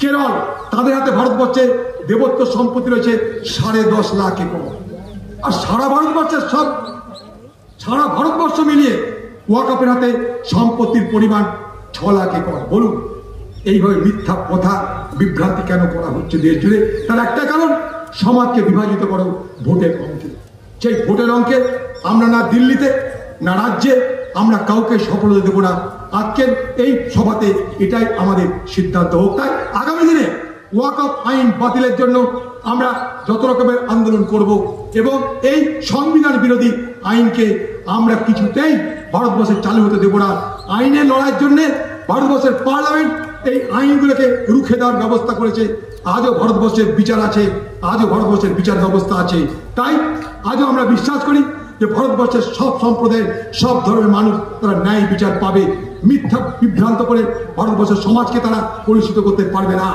কেরল, তাদের হাতে ভারতবর্ষে দেবত্ব সম্পত্তি রয়েছে 10.5 লাখ একর। আর সারা ভারতবর্ষ মিলিয়ে ওয়াকফের হাতে সম্পত্তির পরিমাণ 6 লাখ একর। বলুন এইভাবে মিথ্যা কথা বিভ্রান্তি কেন করা হচ্ছে দেশ জুড়ে? তার একটা কারণ, সমাজকে বিভাজিত করো ভোটের অঙ্কে। সেই ভোটের অঙ্কে আমরা না দিল্লিতে না রাজ্যে আমরা কাউকে সফলতা দেব না। আজকের এই সভাতে এটাই আমাদের সিদ্ধান্ত হোক। তাই আগামী দিনে ওয়াকফ আইন বাতিলের জন্য আমরা যত রকমের আন্দোলন করব এবং এই সংবিধান বিরোধী আইনকে আমরা কিছুতেই ভারতবর্ষে চালু হতে দেব না। আইনের লড়াইয়ের জন্য ভারতবর্ষের পার্লামেন্ট এই আইনগুলোকে রুখে দেওয়ার ব্যবস্থা করেছে। আজও ভারতবর্ষের বিচার আছে, আজও ভারতবর্ষের বিচার ব্যবস্থা আছে। তাই আজও আমরা বিশ্বাস করি যে ভারতবর্ষের সব সম্প্রদায়ের সব ধর্মের মানুষ তারা ন্যায় বিচার পাবে। মিথ্যা বিভ্রান্ত করে ভারতবর্ষের সমাজকে তারা কলুষিত করতে পারবে না।